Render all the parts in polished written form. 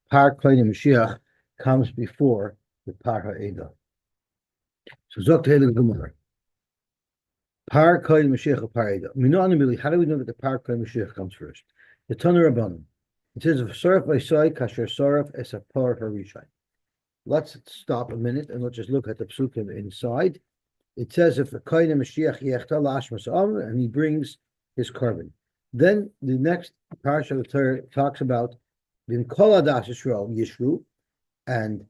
par kohen Mashiach comes before the par ha'eda. So Zok Tehillah Gemara. Par kohen Mashiach par ha'eda. How do we know that the par kohen Mashiach comes first? The Tanur Rabbanim. It says, "V'saraf v'isai kasher saraf es a par harishai." Let's stop a minute and let's just look at the psukim inside. It says, "If the kohen Mashiach yechta lashmas and he brings his carbon." Then the next parsha of the Torah talks about V'im kol adas Yisrael yishru, and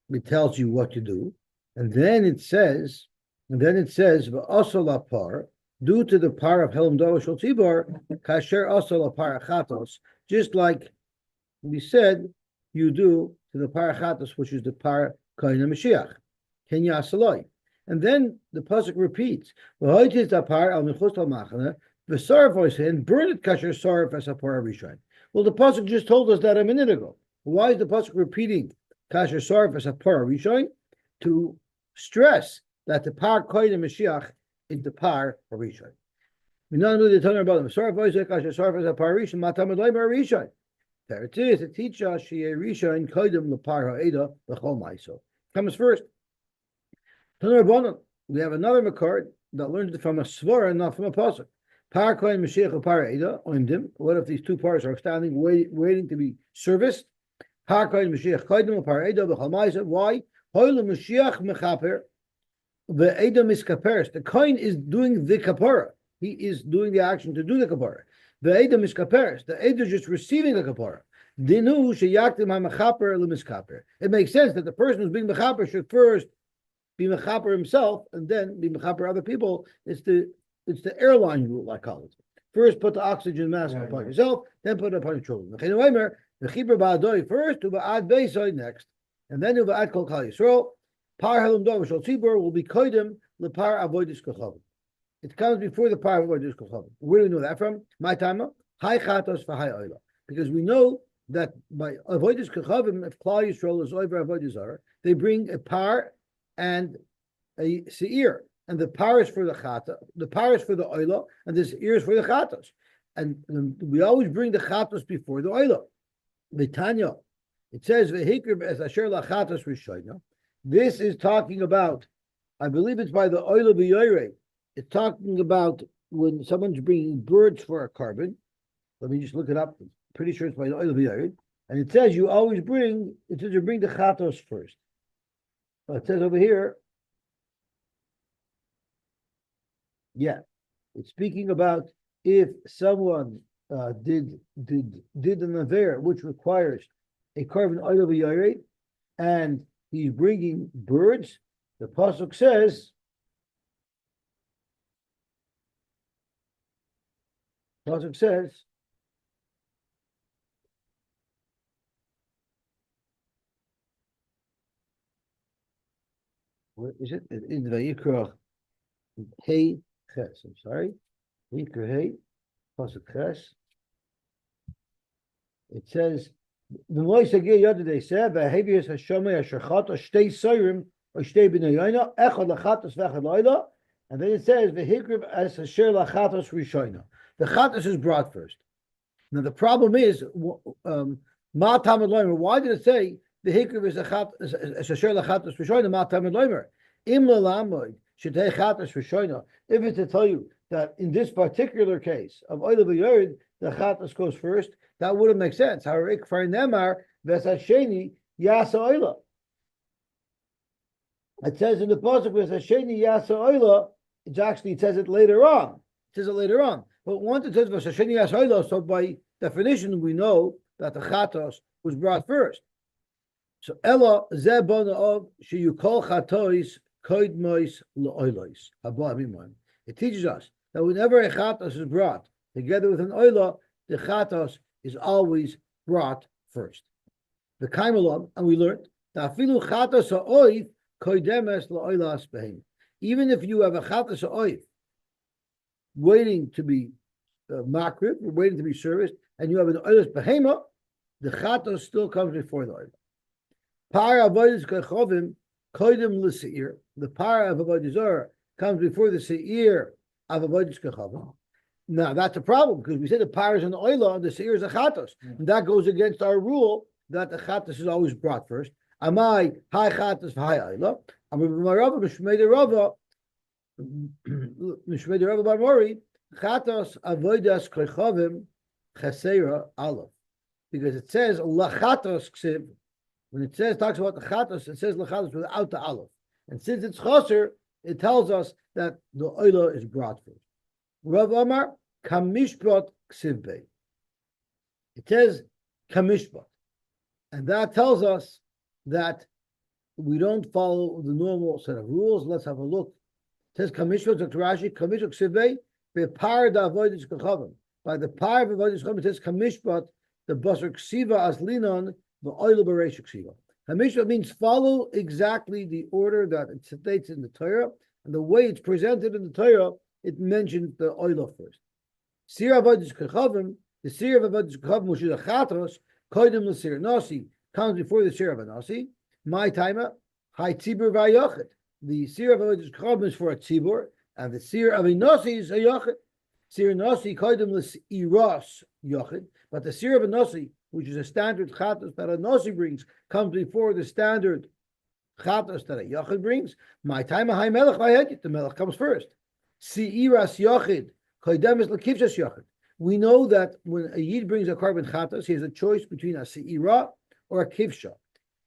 it tells you what to do. And then it says, "V'asol lapar," due to the par of Helam Dor Shel Tzibor, kasher asol lapar achatos, just like we said, you do to the par achatos, which is the par kohen Mashiach, ken yasaloi. And then the pasuk repeats, "V'hoitis dapar al michus al machane v'sarv oisen burn it kasher sarv as a par rishon." Well, the pasuk just told us that a minute ago. Why is the pasuk repeating kasher sarv as a par rishon? To stress that the par kohen Mashiach is the par rishon. There it is. It teaches us rishon kodim lepar ha'eda l'chol ma'aso. Comes first. We have another makar that learns it from a svara, not from a pasuk. Par kohen Mashiach par ha'eda oimdim. What if these two parts are standing, waiting to be serviced? Par kohen Mashiach kodim lepar ha'eda l'chol ma'aso. Why? Hoyle Mashiach mechaper. The Edom is kaperis. The kohen is doing the kapara. He is doing the action to do the kapara. The Edom is kaperis. The Edom is just receiving the kapara. Dinu sheyaktim ha'mechaper l'miskaper. It makes sense that the person who's being mechaper should first be mechaper himself and then be mechaper other people. It's the airline rule, I call it. Par put the oxygen mask upon yourself, then put it upon your children. The chiber ba'adoi first, u'ba'ad beisoi next, and then u'ba'ad kol kal Yisrael. Par Helam Dor Shel Tzibor will be kodim lepar avodas kochavim. It comes before the par avodas kochavim. Where do we know that from? My time, high chatos for high oila, because we know that by avodas kochavim, if Klal Yisrael is over avodas zara, they bring a par and a seir, and the par is for the chata, the par is for the oila, and the seir is for the chatos, and we always bring the chatos before the oila. The Tanya, it says v'hikrib as asher lachatos rishayna. This is talking about, I believe it's by the oil of the it's talking about when someone's bringing birds for a carbon. Let me just look it up. I'm pretty sure it's by the oil of the and it says you bring the chatos first. It says over here, yeah, it's speaking about if someone did an affair which requires a carbon oil of the and he's bringing birds. The pasuk says, where is it? In Vayikra Hey Ches. I'm sorry. Vayikra Hey pasuk Ches. It says, the Moise Gil Yodade said, "Behaviors Hashomei Hashachat Shtei Sorim or Shtei B'Nayina Echad Lachatos V'Echad Loila," and then it says, "V'Hikrib as Hasher Lachatos Rishayna." The chatos is brought first. Now the problem is, Ma Tamid Loimer. Why did it say V'Hikrib as Hasher Lachatos Rishayna? Ma Tamid Loimer. Im Lalamod Shetei Chatos Rishayna. If it's to tell you that in this particular case of Oil of Yerid, the chatos goes first, that wouldn't make sense. However, Ikfar Nemar Vesasheni Yasa Oila. It says in the pasuk Vesasheni Yasa Oila. It says it later on. But once it says Vesasheni Yasa Oila, so by definition we know that the chatos was brought first. So Ella Zebana of Sheyukol Chatois Koidmois Loilois Habamiman. It teaches us that whenever a chatos is brought together with an oila, the chatos is always brought first. The kaimalon, and we learned that afilu chatos ha'oiv koidemes la'oilas behem. Even if you have a chatos ha'oiv waiting to be makrib, waiting to be serviced, and you have an oilas behema, the chatos still comes before the oil. Par avodas kochavim koidem l'seir. The par of avodas zara comes before the seir of avodas kochavim. Now that's a problem because we said the par is an oila and the seir is a chatos, and that goes against our rule that the chatas is always brought first. Amai high chatas high oila. Amarava mishmei rava mishmei rava bar mori chatas avodas klechavim chesera aleph, because it says lachatas ksiv. When it says talks about the chatas, it says lachatas without the aleph, and since it's chaser, it tells us that the oila is brought first. Rav Amar kamishpat ksiv bei. It says kamishpat, and that tells us that we don't follow the normal set of rules. Let's have a look. It says kamishpat, Dr. Rashi, kamishpat ksiv bei bepar da avodas klechavim. By the par of avodas klechavim, it says kamishpat, the basar ksiva as linon, the oil beresh ksiva. Kamishpat means follow exactly the order that it states in the Torah, and the way it's presented in the Torah, it mentions the oil first. Sir avodas klechavim, the sir of avodas klechavim, which is a chatos, kodim l'sir nasi, comes before the sir of a nasi. My timer, high tzibur v'ayachid. The sir of avodas klechavim is for a tzibur, and the sir of a nasi is a yachid. Sir nasi kodim l'siras yachid, but the sir of a nasi, which is a standard chatos that a nasi brings, comes before the standard chatos that a yachid brings. My timer, high melech v'ayachid, the melech comes first. Siras yachid kodim is l'kivshas yachid. We know that when a yid brings a carbon chatas, he has a choice between a seira or a kivsha.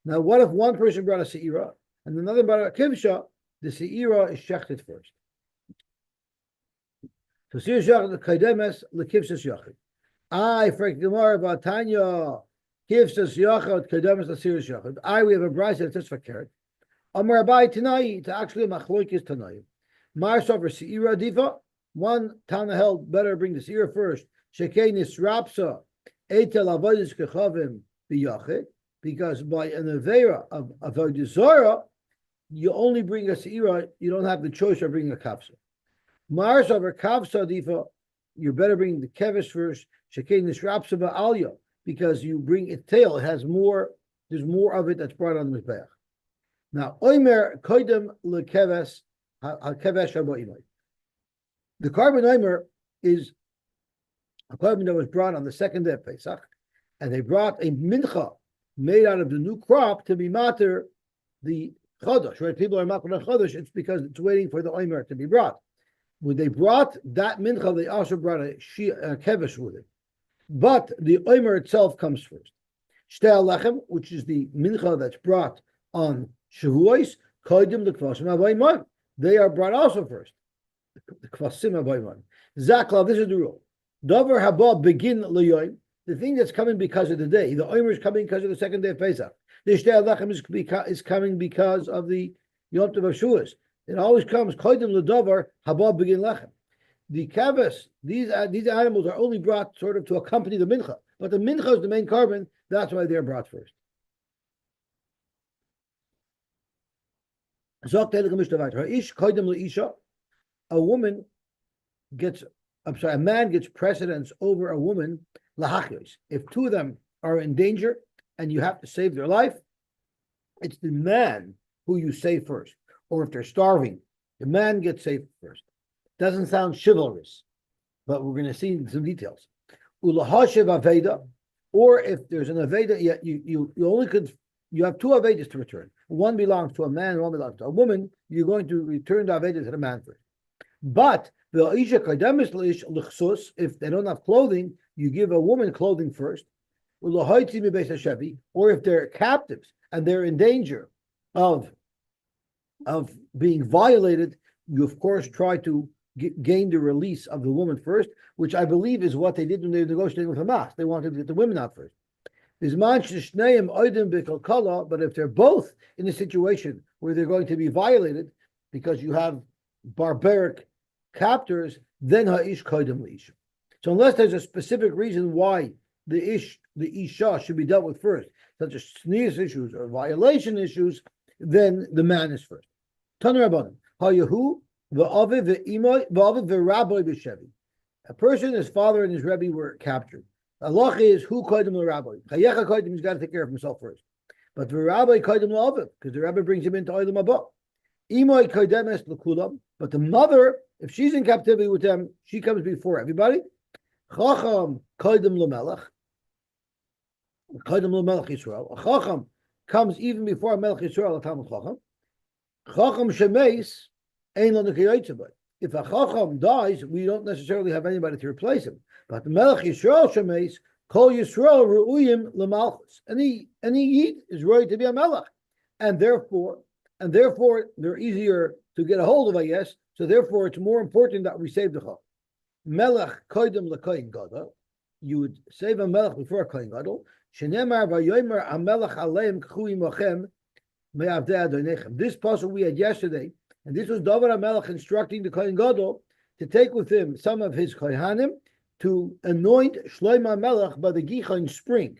Now, what if one person brought a seira and another brought a kivsha? The seira is shechted first. So seira shechted kaidemes lekivsas yachid. For Gemara Batanya kivsas yachid kaidemes leseira shechted. We have a brayse that says fakert. Amar Abai Tanai, it's actually a machloikis Tanai. Mar sover seira diva. One Tana held better bring the seira first. Shekei nisrapsa etel avodas klechavim biyachid, because by an avera of avodas zara, you only bring a seira. You don't have the choice of bringing a kavsa. Mars over kavsa difa, you're better bringing the kevish first. Shekei nisrapsa ba'alya, because you bring its tail. It has more. There's more of it that's brought on the mizbeach. Now oimer koidem lekeves hakevesh haboimai. The carbon omer is a carbon that was brought on the second day of Pesach, and they brought a mincha made out of the new crop to be mater the chodesh. Right? People are mater chodesh. It's because it's waiting for the omer to be brought. When they brought that mincha, they also brought a kevesh with it. But the omer itself comes first. Shtel lechem, which is the mincha that's brought on Shavuos, kodim the kvasim avayman. They are brought also first. The kvasim abayman. Zaklav, this is the rule. Dover haba begin leyoim. The thing that's coming because of the day. The omer is coming because of the second day of Pesach. The shtei lechem is coming because of the Yom Tov of Shavuos. It always comes kodim ledover haba begin lechem. The kaves, these animals are only brought sort of to accompany the mincha, but the mincha is the main carbon. That's why they're brought first. A man gets precedence over a woman, lahachos. If two of them are in danger and you have to save their life, it's the man who you save first. Or if they're starving, the man gets saved first. Doesn't sound chivalrous, but we're going to see some details. Ulahashiv aveda, or if there's an aveda, you have two avedas to return. One belongs to a man, and one belongs to a woman. You're going to return the aveda to the man first. But if they don't have clothing, you give a woman clothing first. Or if they're captives and they're in danger of being violated, you of course try to gain the release of the woman first, which I believe is what they did when they were negotiating with Hamas. They wanted to get the women out first. But if they're both in a situation where they're going to be violated because you have barbaric captors, then ha'ish kodim le'ish. So unless there's a specific reason why the isha should be dealt with first, such as sneeze issues or violation issues, then the man is first. Taner Rabbanan, hayahu v'aviv v'imay v'aviv v'rabbi b'shevi. A person, his father and his rebbe were captured. Allah is who kodim l'rabbi. Chayecha kodim, he's got to take care of himself first. But the rabbi kodim l'aviv, because the rabbi brings him into olam haba. Imay kodemes l'kulam. But the mother, if she's in captivity with them, she comes before everybody. Chacham kodim l'melech. Kodim Melech Yisrael. A Chacham comes even before Melech Yisrael, a Talmud Chacham. Chacham Shemeis Ein Lo Nekayotze. If a Chacham dies, we don't necessarily have anybody to replace him. But the Melech Yisrael Shemeis, Kol Yisrael Ru'uyim L'Malchus. Any Yid is right to be a Melech. And therefore, they're easier to get a hold of, I guess. So therefore, it's more important that we save the Chacham. Melech Kodim L'Koyin Gadol. You would save a Melech before a Koyin Gadol. Shenemar Vayomer Amelech Aleim K'chui Mochem Me'avdei Adonechem. This puzzle we had yesterday, and this was David HaMelech instructing the Kohen Gadol to take with him some of his Kohanim to anoint Shlomo HaMelech by the Gicha spring.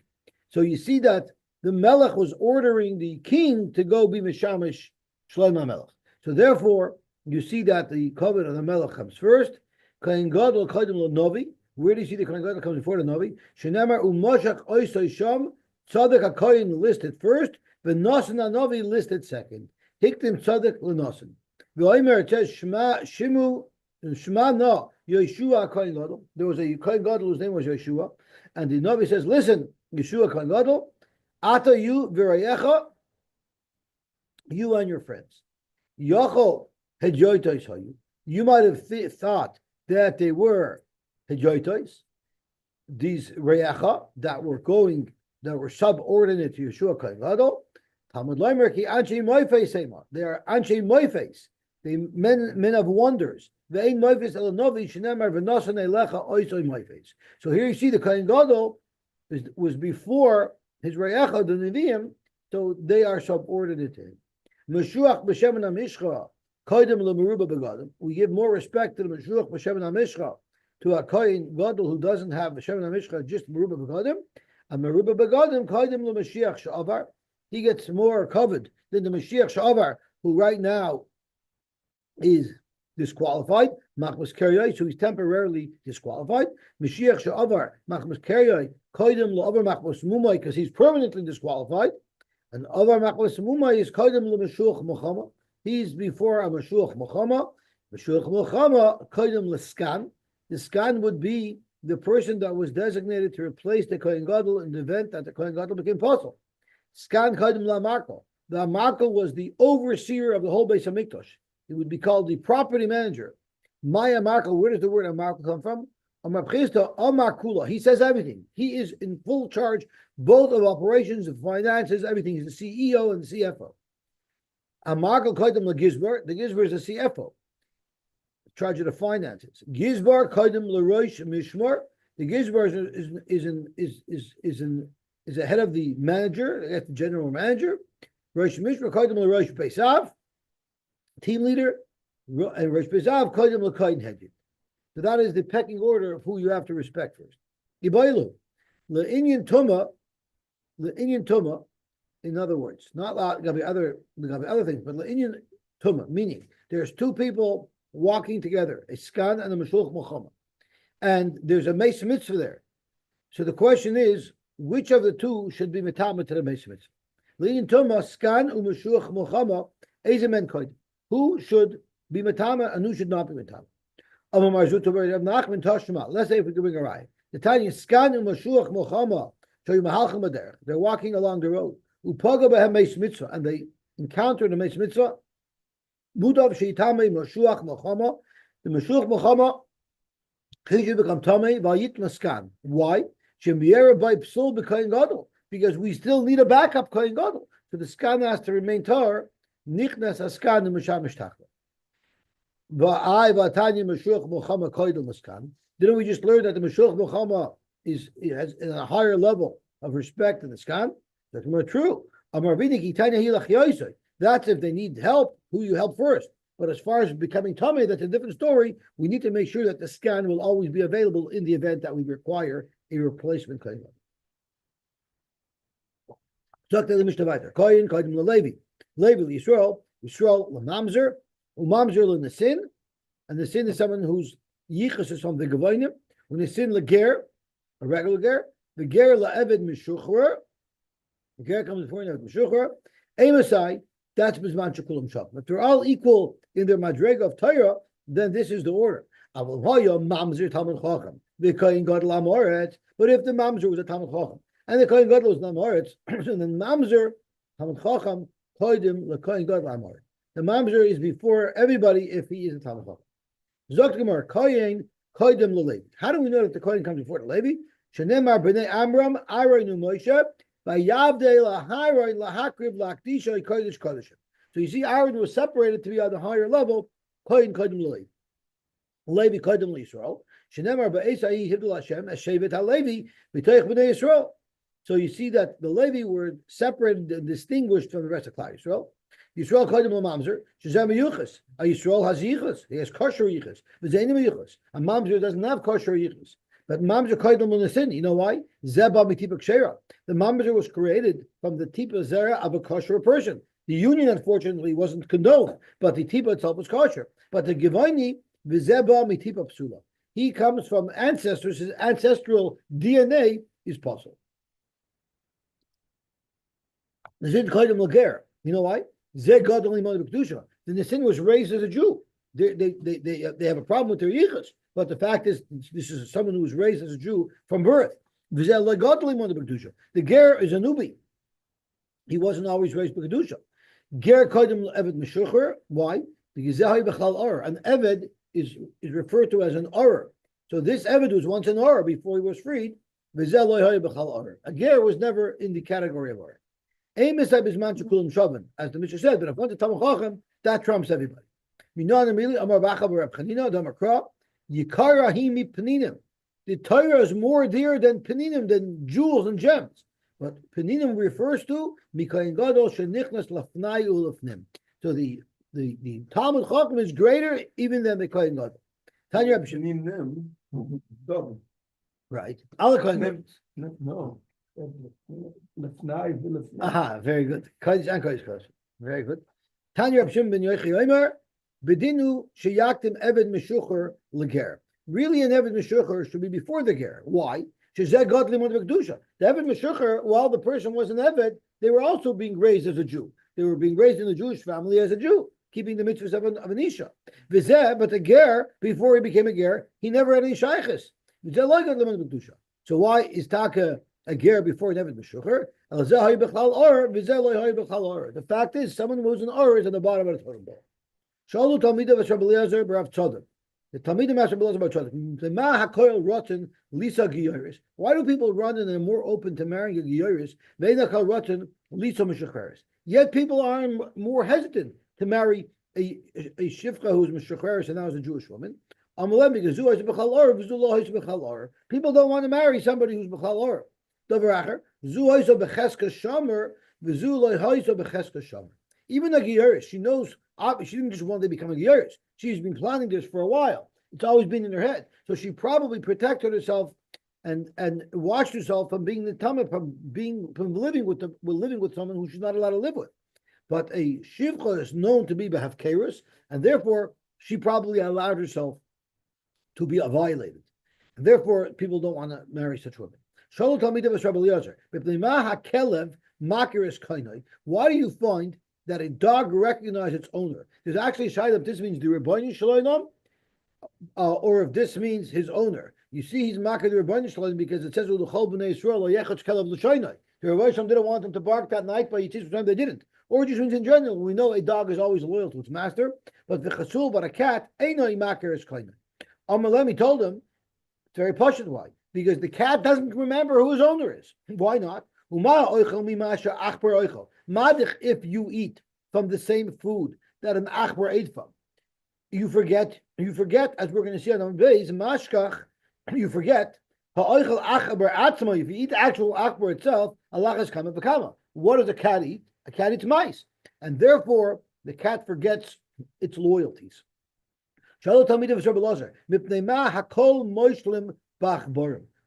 So you see that the Melech was ordering the king to go be Mishamish Shlomo HaMelech. So therefore, you see that the covenant of the Melech comes first. Kohen Gadol Kodim Lo Novi. Where do you see the Kohen Gadol comes before the Novi? Shenemar Umoshach Oisoi Sham Tzaddik HaKohen listed first. The Nosen Anovi listed second. Hiktim Tzaddik L'Nosen. The Oimer, it says Shimu No Yeshua Kohen Gadol. There was a Kohen Gadol whose name was Yeshua, and the Novi says, "Listen, Yeshua Kohen Gadol, Ata you v'rayecha, you and your friends. Yochol Hedjoitos Hayu. You might have thought that they were Hedjoitos, these Reyecha that were subordinate to Yeshua Kohen Gadol. Talmud Leimer ki Anshe Moifes Sema. They are Anshe Moifes, the men of wonders. Ve'ein Moifes el Novi shenemar v'nosan elecha oisoi Moifes. So here you see the Kohen Gadol was before his Reyecha, the Nevi'im, so they are subordinate to him. Meshuach b'shem HaMishcha kodim lemeruba begadim. We give more respect to the Meshuach b'shem HaMishcha, to a Kohen Gadol who doesn't have b'shem HaMishcha, just meruba begadim. And meruba begadim kodim leMashiach she'avar. He gets more covered than the Mashiach she'avar, who right now is disqualified. Machmas Keryai, so he's temporarily disqualified. Mashiach she'avar Machmas Keryai kodim le'avar Machmas Mumai, because he's permanently disqualified. And avar Machmas Mumai is kodim leMashuach Mochama. He's before a Mashuach Mochama. Mashuach Mochama kodim leSkan. The Skan would be the person that was designated to replace the Kohen Gadol in the event that the Kohen Gadol became apostle. Skan Kodim LaMarkel. The Markel was the overseer of the whole Beis Hamikdash. He would be called the property manager. Maya Markel, where does the word Markel come from? Amar Pchista, Amar Kula. He says everything. He is in full charge both of operations, of finances, everything. He's the CEO and the CFO. Markel Kodim LaGizbar. The Gizbar is the CFO. Charge of the finances. Gizbar Kodim LaRosh Mishmar. The Gizbar is the head of the manager, the general manager. Rosh Mishmar Kodim LaRosh Beisav, team leader, and Rosh Beisav Kodim LaKoyin Hedjid. So that is the pecking order of who you have to respect first. Ibailu LeInyan Tuma, in other words, not other things, but LeInyan Tuma, meaning there's two people walking together, a Skan and a Mashuach Mochama. And there's a Meis Mitzvah there. So the question is, which of the two should be Metama to the Meis Mitzvah? L'inyan Tuma, Skan u Mashuach Mochama, Ezemen Koid. Who should be Metama and who should not be Metama? Let's say if we can bring a raya. The Tanya Skan u Mashuach Mochama, show you Mahalchim Aderech. They're walking along the road. Upaga behem Meis Mitzvah, and they encounter the Meis Mitzvah. Mudav sheitame Mashuach Mochama. The Mashuach Mochama, he should become Tamei vayit Maskan. Why? Shemiera by Psul b'Kohen Gadol, because we still need a backup Kohen Gadol. So the Skan has to remain Tar. Nichnas Askan and Mishamish Tachla. Va'ai va'tanya Mashuach Mochama Koidel Maskan. Didn't we just learn that the Mashuach Mochama has a higher level of respect than the Skan? That's more true. That's if they need help, who you help first. But as far as becoming Tamei, that's a different story. We need to make sure that the Skan will always be available in the event that we require a replacement Kohen. Talk to the Mishnah weiter. Kohen, Kohen Levi. Levi Yisrael, Lamamzer, Umamzer L'Nesin, and the sin is someone whose yichus is from the Gevonim. When the sin Leger, a regular ger, the ger La'eved Mishuchra, the ger comes before you Mishuchra, Amosai, that's Bizman Shekulam Shach. If they're all equal in their madrega of Torah, then this is the order. Avol Hoya Mamzer Talmud Chacham. But if the Mamzer was a Talmud Chacham, And the Kohen Gadol is Namoritz. So the Mamzer, Talmud Chacham, Koidim, the Kohen Gadol Amor. The Mamzer is before everybody if he is a Talmud Chacham. Zokt Gemara, Kohen, Koidim Levi. How do we know that the Kohen comes before the Levi? Shenemar b'nei Amram, Aroinu Moshe, Vayavdei laharoy lahakriv lakdisha kodesh kodeshim. So you see, Aaron was separated to be on the higher level. Kohen Kodim Levi, Levi Kodim LeYisrael. Shenemar ba'esai hivdul Hashem as shevet haLevi b'toich b'nei Yisrael. So you see that the Levi were separated and distinguished from the rest of Klal Yisrael. Yisrael Kodim LeMamzer. Shezem Yuchas. A Yisrael has Yichas. He has kosher Yichas. V'zeinim Yichas. A Mamzer doesn't have kosher Yichas. But Mamzer Kodim LeNesin. You know why? Zeba mitipa kshera. The Mamzer was created from the tipa zera of a kosher person. The union, unfortunately, wasn't condoned, but the tipa itself was kosher. But the Givoni, v'zeba mitipa psula. He comes from ancestors. His ancestral DNA is possible. Zid Kodim Lager. You know why? Zeh Gadol Limon B'Kedusha. The Nesin was raised as a Jew. They have a problem with their yichus, but the fact is, this is someone who was raised as a Jew from birth. The ger is a nubi. He wasn't always raised by kedusha. Ger kodim eved meshucher. Why? Because an eved is referred to as an orer. So this eved was once an orer before he was freed. A ger was never in the category of orer. As the Mishnah said, but if one to Talmud Chacham, that trumps everybody. The Torah is more dear than peninim, than jewels and gems. But peninim refers to Mikayin Gadol shenichnas lafnai ulafnim. So the Talmud Chacham is greater even than the Kohen Gadol. Tanya Rabbi right. All the Kohen Gadol. No. Lafnai. Aha, very good. Kodesh and Kodesh Kodesh. Very good. Tanya Rabbi Shimon ben Yochi Omer. Bedinu sheyaktim eved meshucher leger. Really, an eved meshucher should be before the ger. Why? Shezeh God limud v'kedusha. The eved meshucher, while the person was an eved, they were also being raised as a Jew. They were being raised in a Jewish family as a Jew, keeping the mitzvahs of an isha. V'zeh, but the ger, before he became a ger, he never had any shaychus. V'zeh lo God limud v'kedusha. So why is taka a ger before an eved meshucher? The fact is, someone who was an or is at the bottom of the totem pole. Shalu Talmidav Rabbi Eliezer Barav Tzadok. The Talmidim asked Rabbi Eliezer about Tzadok. The Ma Hakoil Rotten Lisa Giyoris. Why do people run and are more open to marrying a Giyoris? Veina Kal Rotten Lisa Meshucheres. Yet people are more hesitant to marry a Shifcha who's Meshucheres and now is a Jewish woman. People don't want to marry somebody who's Bechal Or. Dover Acher. Even a Giyoris, she knows. She didn't just one day become a Geiris. She's been planning this for a while. It's always been in her head. So she probably protected herself and watched herself from being the Tameh, from living with someone who she's not allowed to live with. But a Shivcha is known to be Behafkeris, and therefore she probably allowed herself to be violated. And therefore people don't want to marry such women. Shalom Talmidav Rabbi Eliezer. Why do you find that a dog recognizes its owner? There's actually a shayla if this means the Rebbeinu Shalom, or if this means his owner. You see, he's makar the Rebbeinu Shalom because it says L'chol b'nei Yisrael yechach kelav l'shaynai. The Rebbeinu didn't want them to bark that night, but Yitzis time they didn't. Or it just means in general, we know a dog is always loyal to its master, but the chasul, but a cat, einoi makar is kainai. Amalemi told him, it's very pashut why, because the cat doesn't remember who his owner is. Why not? Madich, if you eat from the same food that an achbar ate from, you forget, as we're going to see on the base, mashkach, you forget, if you eat the actual achbar itself, Allah has come v'kama. What does a cat eat? A cat eats mice. And therefore, the cat forgets its loyalties.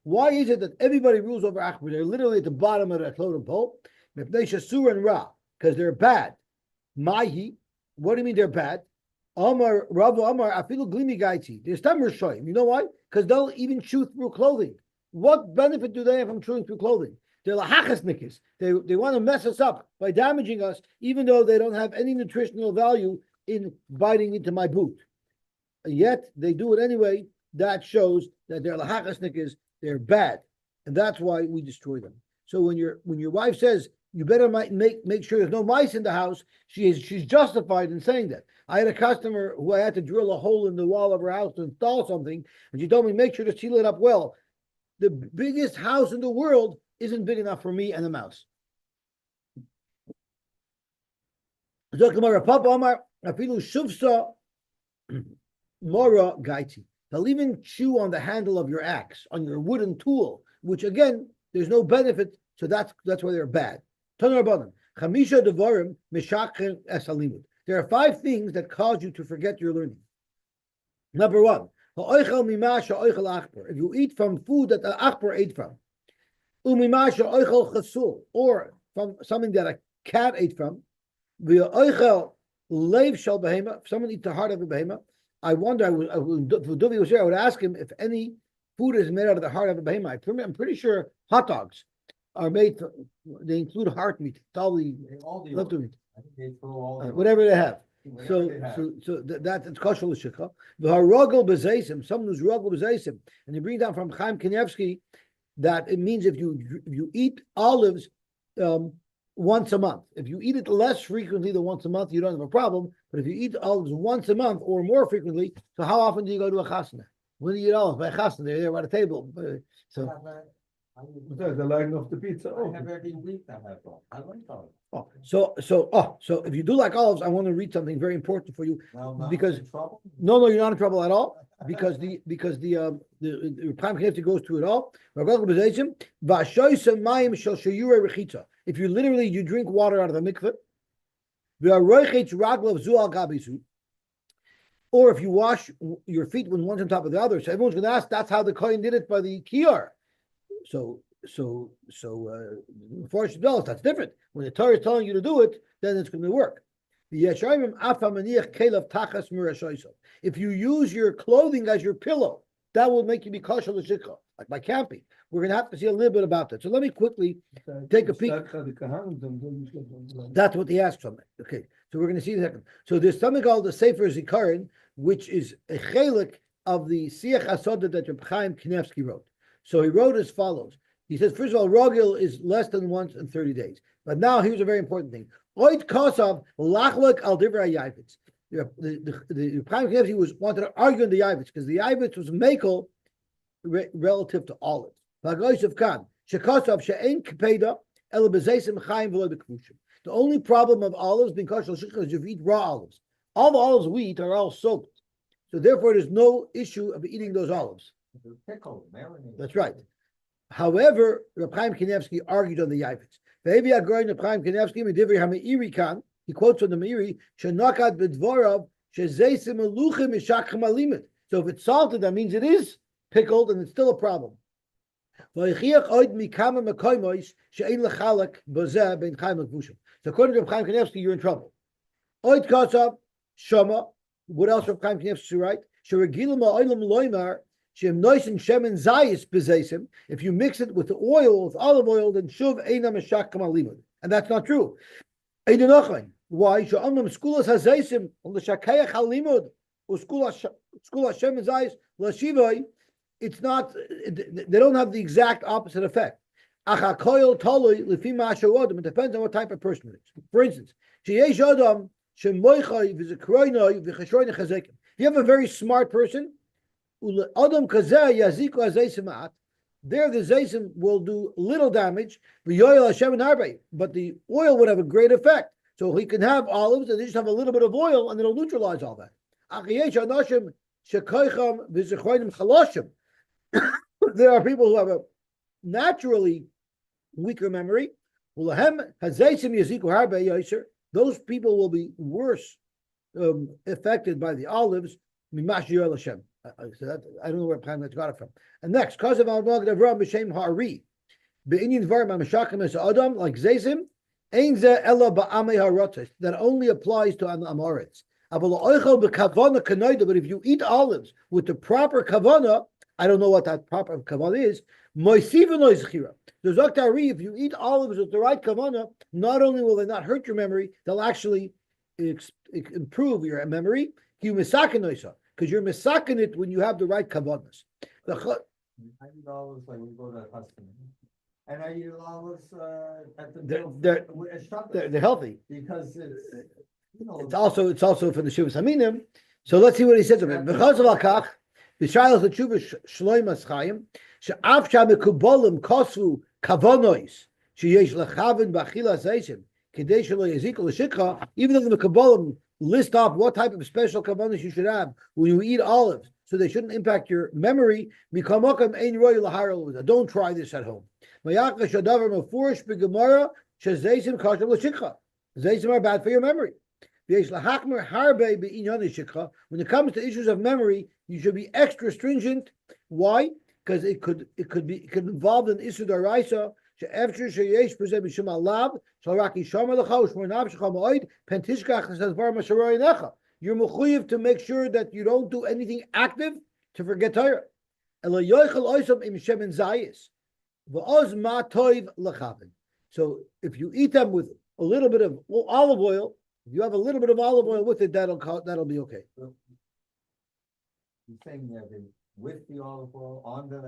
Why is it that everybody rules over achbar? They're literally at the bottom of the totem pole. Because they're bad. Mahi, what do you mean they're bad? Amar Rav Amar Afilu Glimi Gaiti. There's Tamar Shoyim. You know why? Because they'll even chew through clothing. What benefit do they have from chewing through clothing? They're lahachasnikas. They want to mess us up by damaging us, even though they don't have any nutritional value in biting into my boot. Yet they do it anyway. That shows that they're lahachasnikas. They're bad, and that's why we destroy them. So when your wife says you better make sure there's no mice in the house, she's justified in saying that. I had a customer who I had to drill a hole in the wall of her house to install something, and she told me make sure to seal it up well. The biggest house in the world isn't big enough for me and the mouse. Mora gaiti. They'll even chew on the handle of your axe, on your wooden tool, which again, there's no benefit, so that's why they're bad. There are 5 things that cause you to forget your learning. Number 1, if you eat from food that the achbar ate from, or from something that a cat ate from, if someone eats the heart of a behemoth, I wonder, if Duvi was here, I would ask him if any food is made out of the heart of a behemoth. I'm pretty sure hot dogs are made, they include heart meat, probably left meat, whatever they have. So that's kosher l'shikha. V'harogel b'zeisim, someone who's rogel b'zeisim, and you bring down from Chaim Kanievsky that it means if you eat olives once a month. If you eat it less frequently than once a month, you don't have a problem. But if you eat olives once a month or more frequently, so how often do you go to a chasna? When do you eat olives? By a chasna, they're there by the table. So the line of the pizza. I have every week I have one. I like olives. so if you do like olives, I want to read something very important for you. No, Because- in trouble? No, you're not in trouble at all. Because the Prime Knesset goes through it all. If you literally drink water out of the mikveh, or if you wash your feet when one's on top of the other, so everyone's going to ask. That's how the Kohen did it by the kiyar. So before that's different. When the Torah is telling you to do it, then it's going to work. If you use your clothing as your pillow, that will make you be kosher l'shikha, like by camping. We're going to have to see a little bit about that. So let me quickly take a peek. That's what they asked from it. Okay, so we're going to see in a second. So there's something called the Sefer Zikaron, which is a chelik of the Siach Hasoda that Reb Chaim Kanievsky wrote. So he wrote as follows. He says, first of all, Rogel is less than once in 30 days. But now here's a very important thing. Oid Kosav lachlek al divrei yavitz. The Prime Knesset wanted to argue on the yavitz because the yavitz was makel relative to olives. The only problem of olives being kosher is if you eat raw olives. All the olives we eat are all soaked, so therefore there's no issue of eating those olives. Pickled, marinated. That's right. However, Reb Chaim Kanievsky argued on the yavitz. He quotes from the Meiri, so if it's salted, that means it is pickled and it's still a problem. So according to Reb Chaim Kanievsky, you're in trouble. What else Reb Chaim Kanievsky write? If you mix it with the oil, with olive oil, then shuv eina meshak kamalimud, and that's not true. Why? It's not. They don't have the exact opposite effect. It depends on what type of person it is. For instance, if you have a very smart person, there the zaysim will do little damage, but the oil would have a great effect. So he can have olives and they just have a little bit of oil and it'll neutralize all that. There are people who have a naturally weaker memory. Those people will be worse affected by the olives. So that, I don't know where Chaim got it from. And next, cause of Al-Magad Avram b'Shem Ha'ari, be'inyan dvarim ha'mashachim es Adam, like Zaysim, ein ze ela ba'amei ha'rotes, that only applies to Amoritz. But if you eat olives with the proper kavana, I don't know what that proper kavana is, the Zaktari, if you eat olives with the right kavana, not only will they not hurt your memory, they'll actually improve your memory, because you're misakin it when you have the right kavanas. $90 like we go to a customer. And I eat olives, at the They're- meal. they're- As Shabbos, they're healthy. because it's, you know. It's also for the Shuvas Haminim. So let's see what he says of it. Because of Akach, B'shayel Tshuva Shloimas Chaim, she'af shamekubolim kosu kavonois sheyesh lechavin b'achila zeisim kedei shelo yazikol l'shikha. Even though the Mekubolim list off what type of special kavonos you should have when you eat olives, so they shouldn't impact your memory. Mikamokam ein roy laharol. Don't try this at home. Mayakash adavar mafurish b'gemara shezeisim kosher l'shikha. Zeisim are bad for your memory. When it comes to issues of memory, you should be extra stringent. Why? Because it could involve an issue daraisa. You're mechuyev to make sure that you don't do anything active to forget Torah. So if you eat them with a little bit of olive oil, if you have a little bit of olive oil with it, that'll be okay. You're saying that with the olive oil on the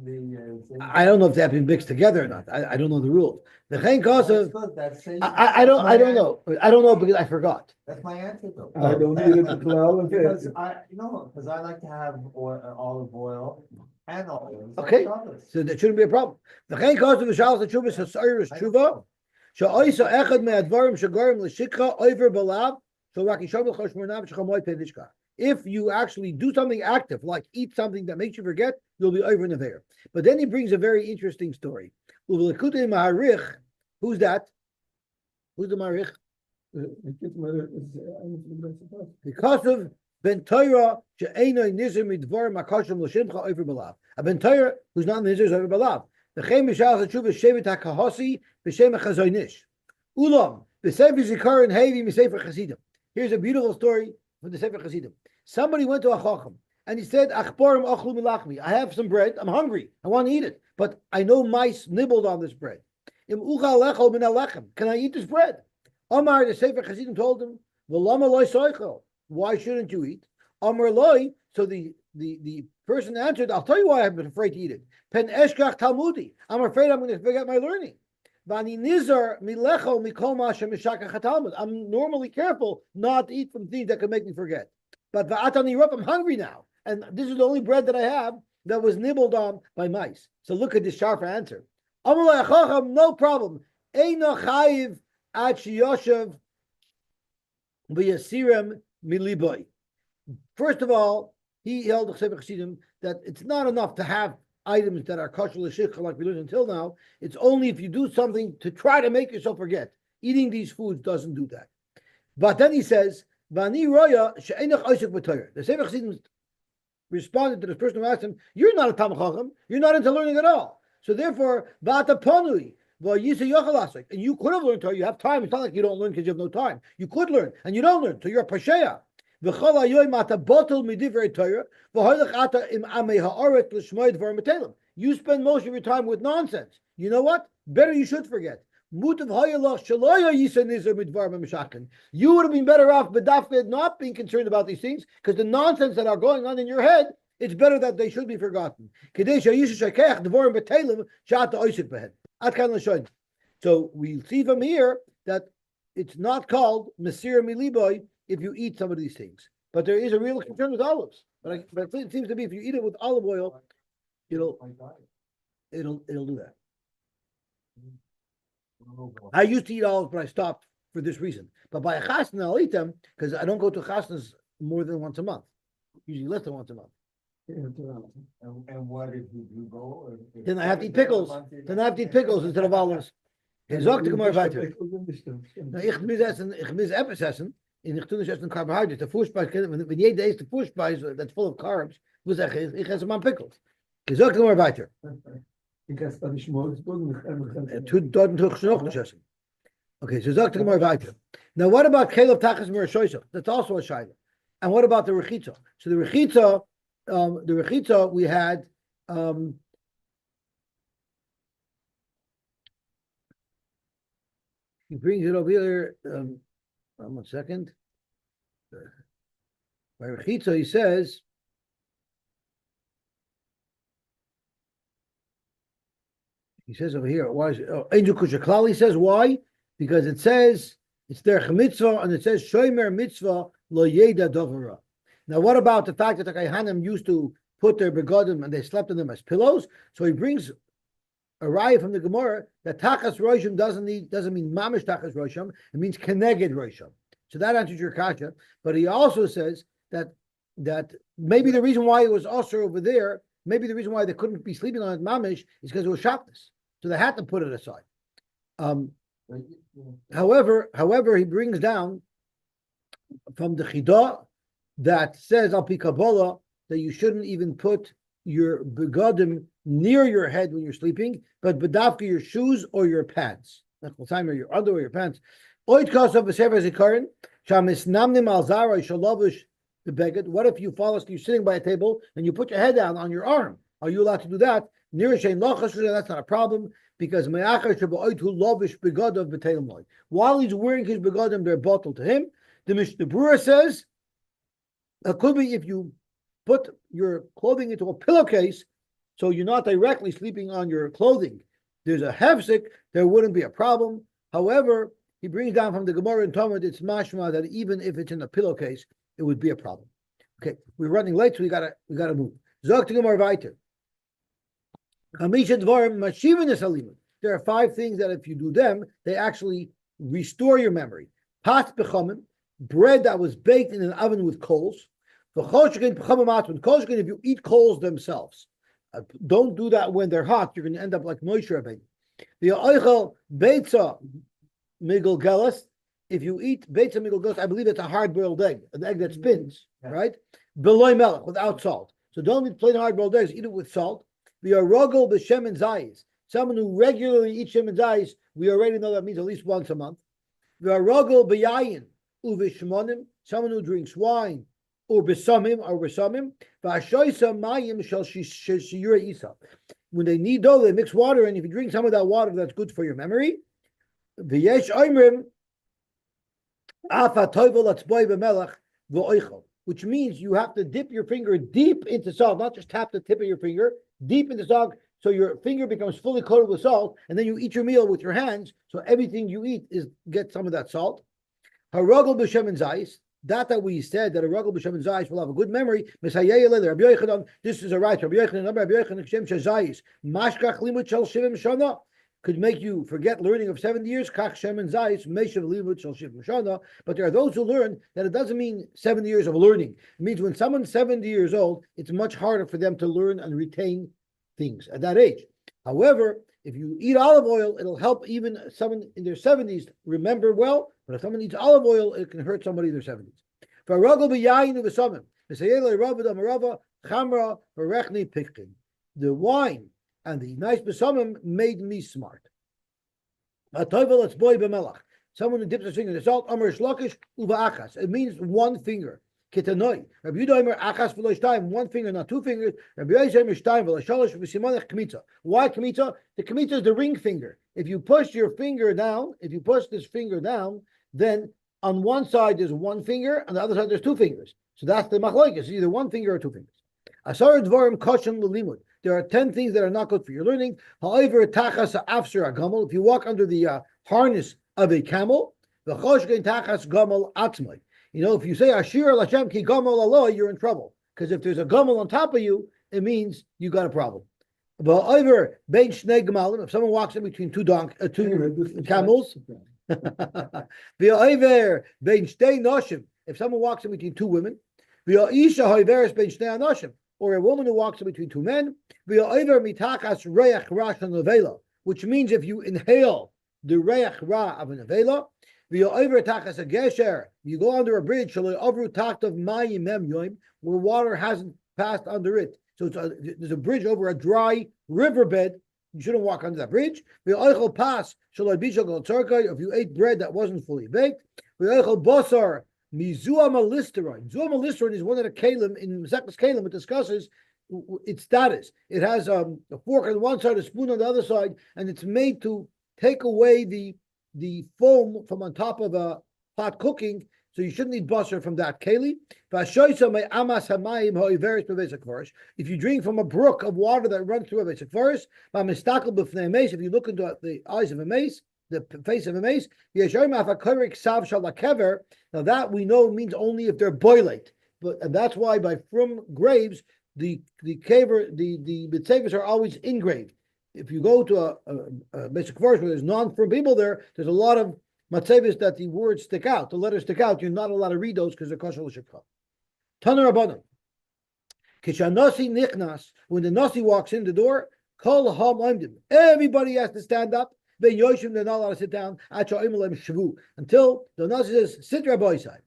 thing? I don't know if they have been mixed together or not. I don't know the rules. The chen That's kosev, good, that's safe. I don't know. I don't know because I forgot. That's my answer though. I don't eat it until olive Because oil. because I like to have olive oil and olives. on Okay. Shabbos. So that shouldn't be a problem. The chen kosev v'shal t'shuvas hasayris tshuva. Sha'oisa echad me'advarim shagorim l'shikha over balav. So raki shabel choshmonav shechamoy pedishka. If you actually do something active, like eat something that makes you forget, you'll be over never. But then he brings a very interesting story. Uvelekutei maharich. Who's that? Who's the marich? Because of ben Torah she'enoi nizir midvar makashim l'shimcha over balav. A ben Torah who's not nizir is over balav. The chem mishal hatshuva shevet hakahasi b'shem chazoynish. Ulam b'sefer zikaron hevi b'sefer chasidim. Here's a beautiful story from the sefer chasidim. Somebody went to a chacham and he said, "Achbarim achlu milachmi. I have some bread. I'm hungry. I want to eat it, but I know mice nibbled on this bread. Im uchal lechol min alechem. Can I eat this bread?" Amar, the sefer chasidim told him, "V'lama loy soichel. Why shouldn't you eat?" Amar loy. So the person answered, "I'll tell you why I've been afraid to eat it. Pen eshkach talmudi. I'm afraid I'm going to forget my learning. Vani nizar milecho mikol mashem mishakach talmud. I'm normally careful not to eat from things that can make me forget. But va'atani rup, I'm hungry now, and this is the only bread that I have that was nibbled on by mice." So look at this sharp answer. Amalei achacham, no problem. Eino chayiv ad sheyoshev v'yasirem miliboy. First of all, he held the Sefer Chassidim that it's not enough to have items that are kosher l'shikha like we learned until now. It's only if you do something to try to make yourself forget. Eating these foods doesn't do that. But then he says, "Vani roya she'enach oisik b'Torah." The Sefer Chassidim responded to this person who asked him, "You're not a Talmid Chacham. You're not into learning at all. So therefore, v'ata ponui v'yisa yochel asik." And you could have learned Torah. You have time. It's not like you don't learn because you have no time. You could learn, and you don't learn. So you're a pasheya. V'chol hayoyim ata botel midivrei Torah v'hoylech ata im amei ha'aret l'shmoy dvar metelim. You spend most of your time with nonsense. You know what? Better you should forget. Mutav hayalach shaloya yisa nizar midvar b'mishakin. You would have been better off bedafed not being concerned about these things because the nonsense that are going on in your head, it's better that they should be forgotten. Kedei shayisha shakech dvar metelim shata oisik behen. Ad kan l'shoyn. So we see from here that it's not called Mesir Miliboy if you eat some of these things. But there is a real concern with olives. But it seems to be if you eat it with olive oil, it'll do that. I used to eat olives, but I stopped for this reason. But by a chasna, I'll eat them because I don't go to chasnas more than once a month. Usually less than once a month. And what if you do go? Then I have to eat pickles. Then I have to eat pickles instead of olives. Hij sagt ik maar weiter. Nou, ich mis etwas essen, und ich tue nicht essen carbohydrates. Der Vorspeise, wenn jeder isst the Vorspeise that's full of carbs, was ich esse mal pickles. Ich sag mal weiter. Dort tue ich noch nicht essen. Okay, so sagt mal weiter. Now what about Caleb Tachas Merashoisa? That's also a shaila. And what about the Rechitza? So the Rechitza we had he brings it over here. 1 second. By Rechitza, he says, He says over here, why is Angel Kushaklali says why? Because it says it's their mitzvah and it says Shomer mitzvah lo yeda dovara. Now, what about the fact that the Kaihanim used to put their begodim and they slept on them as pillows? So he brings a raya from the Gemara that tachas roshim doesn't mean mamish tachas roshim. It means keneged roshim. So that answers your kasha. But he also says that maybe the reason why it was also over there, maybe the reason why they couldn't be sleeping on it mamish is because it was Shabbos. So they had to put it aside. However, he brings down from the Chidah that says al pi Kabbalah that you shouldn't even put your begodim near your head when you're sleeping, but bedavka your shoes or your pants. Or your underwear, your pants. Oit kasav b'sefer zikaron shamisnamnim al zara shalavish the beged. What if you fall asleep, you're sitting by a table and you put your head down on your arm? Are you allowed to do that? Near shein lachas, that's not a problem because me'achar sheba'oit hu lavish begadav b'teilim loy. While he's wearing his begodim, they're bottled to him. The Mishnah Berurah says it could be if you put your clothing into a pillowcase, so you're not directly sleeping on your clothing. There's a hefsek, there wouldn't be a problem. However, he brings down from the Gemara in Talmud, it's mashma that even if it's in a pillowcase, it would be a problem. Okay, we're running late, so we gotta move. Zok to Gemara weiter. There are 5 things that if you do them, they actually restore your memory. Pat b'chomim, bread that was baked in an oven with coals. If you eat coals themselves, don't do that when they're hot. You're going to end up like Moshe Rabbeinu. The oichel beitza migol gelas. If you eat beitza migol gelas, I believe it's a hard-boiled egg, an egg that spins, right? Beloy melech, without salt. So don't eat plain hard-boiled eggs. Eat it with salt. The arogel b'shemen zayis. Someone who regularly eats shemen zayis, we already know that means at least once a month. The arogel b'yayin uvishmonim. Someone who drinks wine. Or besamim, when they need dough, they mix water, and if you drink some of that water, that's good for your memory. Which means you have to dip your finger deep into salt, not just tap the tip of your finger, deep into salt, so your finger becomes fully coated with salt, and then you eat your meal with your hands, so everything you eat get some of that salt. Harogel b'shemen zayis. That we said that a ragul b'shem zayis will have a good memory. This is a right. Could make you forget learning of 70 years. But there are those who learn that it doesn't mean 70 years of learning. It means when someone's 70 years old, it's much harder for them to learn and retain things at that age. However, if you eat olive oil, it'll help even someone in their 70s remember well. But if someone eats olive oil, it can hurt somebody in their 70s. The wine and the nice besamim made me smart. Someone who dips his finger in the salt, it means one finger. Kitanoi. Rabbi Yudah achas v'lo shtayim, one finger, not 2 fingers. Rabbi Yosy shtayim v'lo shalosh v'simonech kmitza. Why kmitza? The kmitza is the ring finger. If you push your finger down, then on one side there's 1 finger, on the other side there's 2 fingers. So that's the machlokes. It's either 1 finger or 2 fingers. Asar dvarim koshen l'limud. There are 10 things that are not good for your learning. However, tachas afser agamol. If you walk under the harness of a camel, the choshkein tachas gamol atzmai. You know, if you say Ashir Lashem ki gamol Allah, you're in trouble. Because if there's a gamol on top of you, it means you got a problem. But over bein shnei gemalim, if someone walks in between two camels, v'oiver bein shtei noshim, if someone walks in between 2 women, v'oisha hoiveres bein shnei anoshim, or a woman who walks in between 2 men, v'oiver mitachas reach rash nevela, which means if you inhale the reach ra of a nevela, you go under a bridge where water hasn't passed under it. So there's a bridge over a dry riverbed. You shouldn't walk under that bridge. If you ate bread that wasn't fully baked. Zua malisterin is one of the kalim in Masechtas Kalim. It discusses its status. It has a fork on one side, a spoon on the other side, and it's made to take away the foam from on top of a pot cooking, So you shouldn't eat basar from that keli. If you drink from a brook of water that runs through a basic forest, if you look into the eyes of a mace, the face of a mace, now that we know means only if they're boiled. And that's why from graves, the mitzvahs are always engraved. If you go to a basic forest where there's non-firm people there's a lot of matzevis that the words stick out, the letters stick out. You're not allowed to read those because they're kosher l'shikha. Taner Rabbanan. Kishanasi nichnas, when the nasi walks in the door, kol ha'am oimdim. Everybody has to stand up. Ben yoshim, they're not allowed to sit down. Acha oimelem shvu, until the nasi says, sit Rabbi side.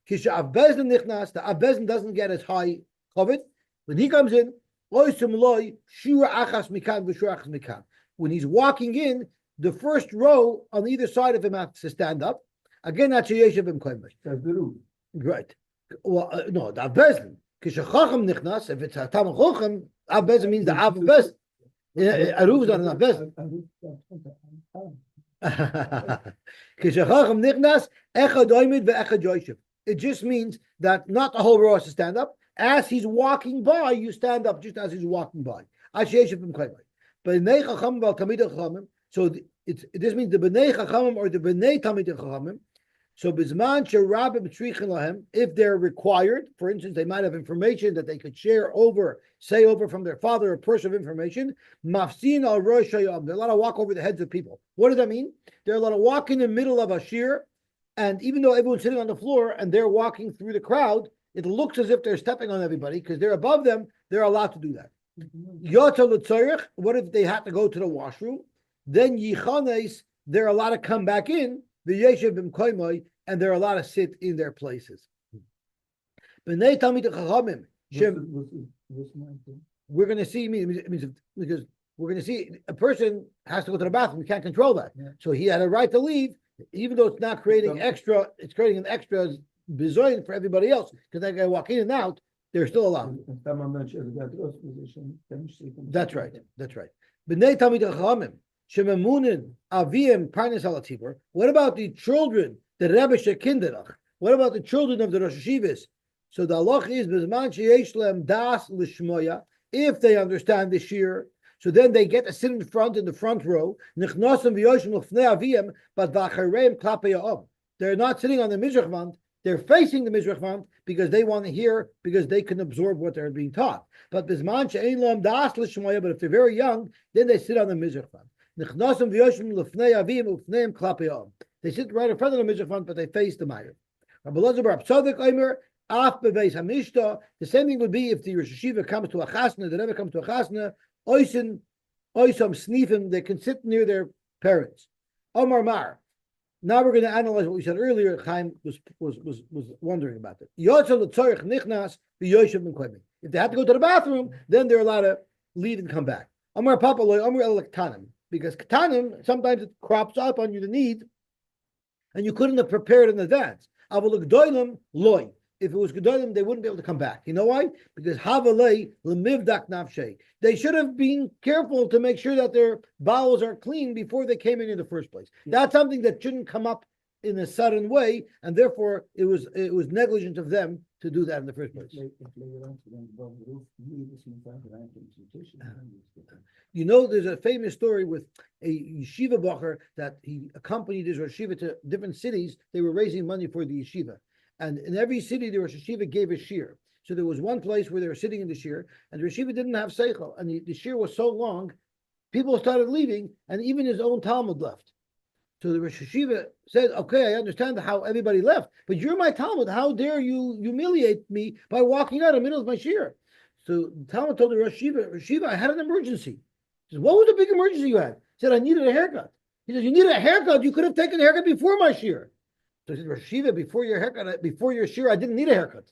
Kisha avbezin nichnas, the avbezin doesn't get as high covet. When he comes in, oisim loy shura achas mikan v'shura achas mikan. When he's walking in, the first row on either side of him has to stand up. Again, that's a yeshiv im koimish. That's the rule. Right. Well, no, the avbezin. Kisha chacham nichnas, if it's a tam chacham, avbezin means the avbezin. Aruv is not an avbezin. Kisha chacham nichnas, echad oimid ve'echad yoshiv. It just means that not the whole row has to stand up. As he's walking by, you stand up just as he's walking by. So this means the b'nei chachamim or the b'nei talmidei chachamim. So bizman sherabim tzrichin lahem, if they're required, for instance, they might have information that they could say over from their father, a person of information. Mafsin al rosh hayam, they're allowed to walk over the heads of people. What does that mean? They're allowed to walk in the middle of a shir, and even though everyone's sitting on the floor and they're walking through the crowd, it looks as if they're stepping on everybody because they're above them. They're allowed to do that. What if they have to go to the washroom? Then yichanes, they're allowed to come back in the yeshiv b'mkoymoi, and they're allowed to sit in their places. B'nei talmidei chachamim. We're going to see because we're going to see a person has to go to the bathroom. We can't control that, so he had a right to leave, even though it's not creating extra. It's creating an extra bizoin for everybody else because that guy walk in and out. They're still allowed. That's right. That's right. B'nei talmidei chachamim. What about the children, the Rebbe Shekinderach? What about the children of the Rosh Hashivas? So the halach is das lishmoya, if they understand the shir, so then they get to sit in the front row. They're not sitting on the mizrach, they're facing the mizrach because they want to hear, because they can absorb what they're being taught. But if they're very young, then they sit on the mizrach. They sit right in front of the mizrach, but they face the mayor. The same thing would be if the Rosh Hashiva comes to a chasna, the Rebbe comes to a chasna, oisam snifim, they can sit near their parents. Omar Mar. Now we're going to analyze what we said earlier. Chaim was wondering about it. If they have to go to the bathroom, then they're allowed to leave and come back. Omar Papa loy, Omar el-Ktanim. Because katanim, sometimes it crops up on you the need, and you couldn't have prepared in advance. Avaluk loy. If it was gedolim, they wouldn't be able to come back. You know why? Because havalei lemivdak nafshe. They should have been careful to make sure that their bowels are clean before they came in the first place. That's something that shouldn't come up in a sudden way, and therefore it was negligent of them to do that in the first place. You know, there's a famous story with a yeshiva bacher that he accompanied his Rosh Yeshiva to different cities. They were raising money for the yeshiva. And in every city, the Rosh Yeshiva gave a shir. So there was one place where they were sitting in the shir, and the Rosh Yeshiva didn't have seichel. And the shir was so long, people started leaving, and even his own Talmud left. So the Rosh Yeshiva said, okay, I understand how everybody left, but you're my Talmud. How dare you humiliate me by walking out in the middle of my shir? So the Talmud told the Rosh Yeshiva, I had an emergency. He said, what was the big emergency you had? He said, I needed a haircut. He said, you needed a haircut? You could have taken a haircut before my shir. So he said, Rosh Yeshiva, before your haircut, before your shir, I didn't need a haircut.